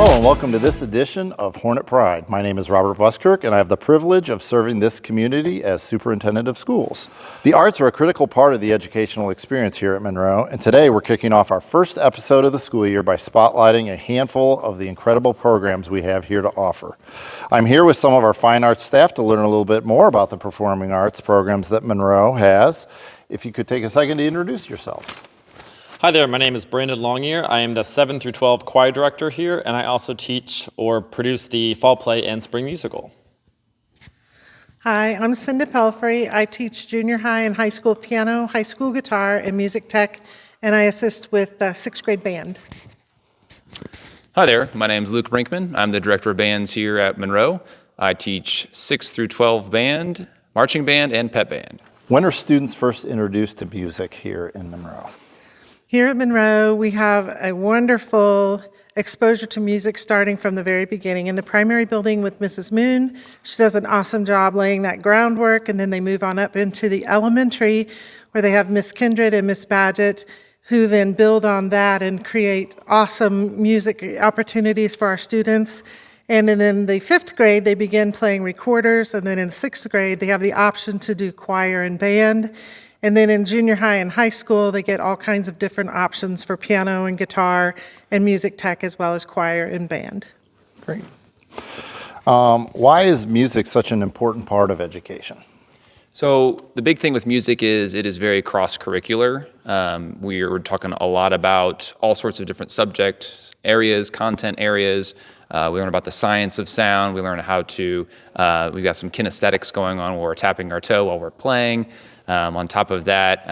Hello and welcome to this edition of Hornet Pride. My name is Robert Buskirk and I have the privilege of serving this community as Superintendent of Schools. The arts are a critical part of the educational experience here at Monroe, and today we're kicking off our first episode of the school year by spotlighting a handful of the incredible programs we have here to offer. I'm here with some of our fine arts staff to learn a little bit more about the performing arts programs that Monroe has. If you could take a second to introduce yourselves. Hi there, my name is Brandon Langjahr. I am the 7 through 12 choir director here, and I also teach or produce the fall play and spring musical. Hi, I'm Cindy Pelfrey. I teach junior high and high school piano, high school guitar, and music tech, and I assist with the 6th grade band. Hi there, my name is Luke Brinkman. I'm the director of bands here at Monroe. I teach 6 through 12 band, marching band, and pep band. When are students first introduced to music here in Monroe? Here at Monroe, we have a wonderful exposure to music starting from the very beginning. In the primary building with Mrs. Moon, she does an awesome job laying that groundwork, and then they move on up into the elementary where they have Miss Kindred and Miss Badgett, who then build on that and create awesome music opportunities for our students. And then in the 5th grade, they begin playing recorders, and then in 6th grade, they have the option to do choir and band. And then in junior high and high school, they get all kinds of different options for piano and guitar and music tech, as well as choir and band. Great. Why is music such an important part of education? So the big thing with music is it is very cross-curricular. We're talking a lot about all sorts of different subject areas, content areas. We learn about the science of sound. We learn how to, we've got some kinesthetics going on where we're tapping our toe while we're playing. On top of that,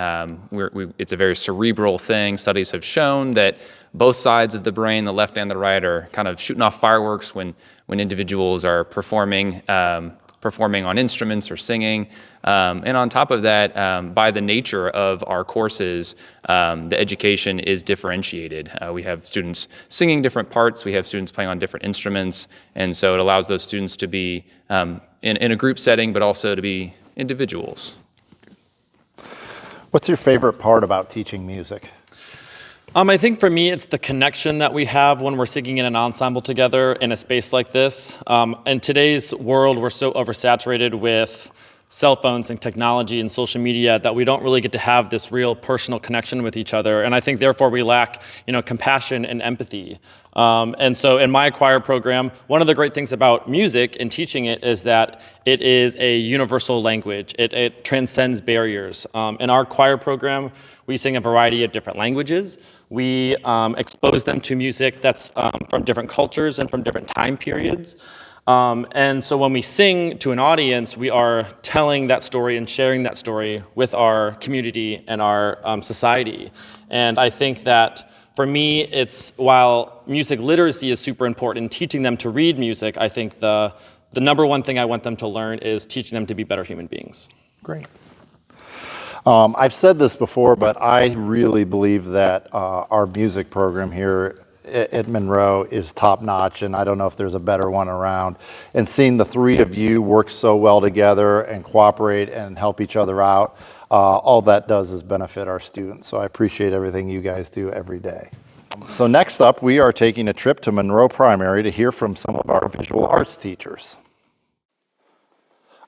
it's a very cerebral thing. Studies have shown that both sides of the brain, the left and the right, are kind of shooting off fireworks when individuals are performing on instruments or singing. And on top of that, by the nature of our courses, the education is differentiated. We have students singing different parts. We have students playing on different instruments. And so it allows those students to be in a group setting, but also to be individuals. What's your favorite part about teaching music? I think for me, it's the connection that we have when we're singing in an ensemble together in a space like this. In today's world, we're so oversaturated with cell phones and technology and social media that we don't really get to have this real personal connection with each other. And I think therefore we lack, compassion and empathy. And so in my choir program, one of the great things about music and teaching it is that it is a universal language. It transcends barriers. In our choir program, we sing a variety of different languages. We expose them to music that's from different cultures and from different time periods. And so when we sing to an audience, we are telling that story and sharing that story with our community and our society. And I think that for me, it's while music literacy is super important, teaching them to read music, I think the number one thing I want them to learn is teaching them to be better human beings. Great. I've said this before, but I really believe that our music program here at Monroe is top notch, and I don't know if there's a better one around. And seeing the three of you work so well together and cooperate and help each other out, all that does is benefit our students. So I appreciate everything you guys do every day. So next up, we are taking a trip to Monroe Primary to hear from some of our visual arts teachers.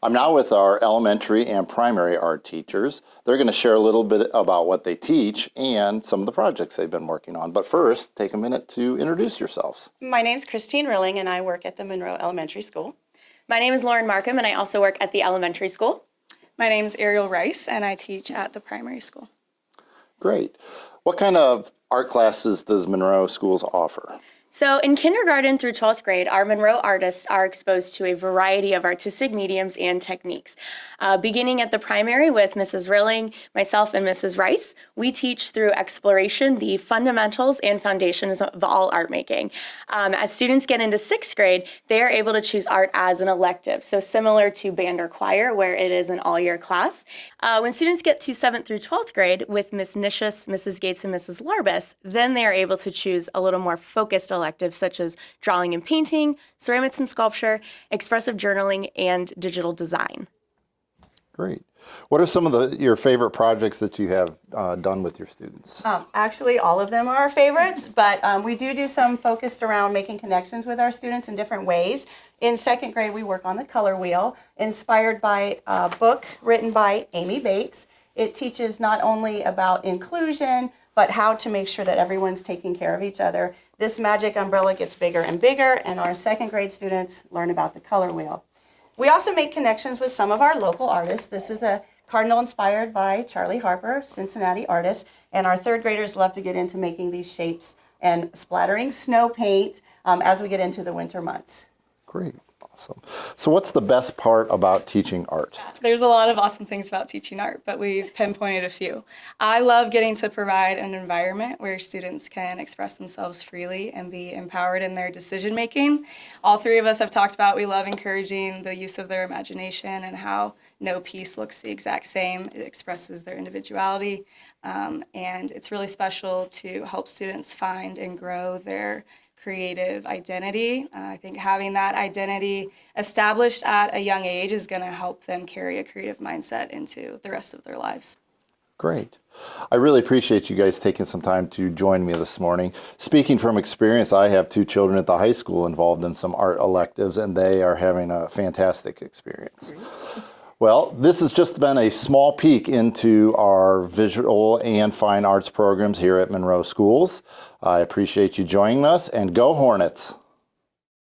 I'm now with our elementary and primary art teachers. They're going to share a little bit about what they teach and some of the projects they've been working on. But first, take a minute to introduce yourselves. My name's Christine Rilling, and I work at the Monroe Elementary School. My name is Lauren Marcum, and I also work at the elementary school. My name is Ariel Rice, and I teach at the primary school. Great. What kind of art classes does Monroe Schools offer? So in kindergarten through 12th grade, our Monroe artists are exposed to a variety of artistic mediums and techniques. Beginning at the primary with Mrs. Rilling, myself, and Mrs. Rice, we teach through exploration the fundamentals and foundations of all art making. As students get into 6th grade, they are able to choose art as an elective, so similar to band or choir, where it is an all-year class. When students get to 7th through 12th grade with Miss Nicious, Mrs. Gates, and Mrs. Larbus, then they are able to choose a little more focused electives such as drawing and painting, ceramics and sculpture, expressive journaling, and digital design. Great. What are some of your favorite projects that you have done with your students? Actually, all of them are our favorites, but we do some focused around making connections with our students in different ways. In second grade, we work on the color wheel, inspired by a book written by Amy Bates. It teaches not only about inclusion, but how to make sure that everyone's taking care of each other. This magic umbrella gets bigger and bigger, and our second grade students learn about the color wheel. We also make connections with some of our local artists. This is a cardinal inspired by Charlie Harper, Cincinnati artist, and our third graders love to get into making these shapes and splattering snow paint as we get into the winter months. Great. Awesome. So what's the best part about teaching art? There's a lot of awesome things about teaching art, but we've pinpointed a few. I love getting to provide an environment where students can express themselves freely and be empowered in their decision making. All three of us have talked about we love encouraging the use of their imagination and how no piece looks the exact same. It expresses their individuality, and it's really special to help students find and grow their creative identity. I think having that identity established at a young age is going to help them carry a creative mindset into the rest of their lives. Great. I really appreciate you guys taking some time to join me this morning. Speaking from experience, I have 2 children at the high school involved in some art electives, and they are having a fantastic experience. Well, this has just been a small peek into our visual and fine arts programs here at Monroe Schools. I appreciate you joining us, and go Hornets!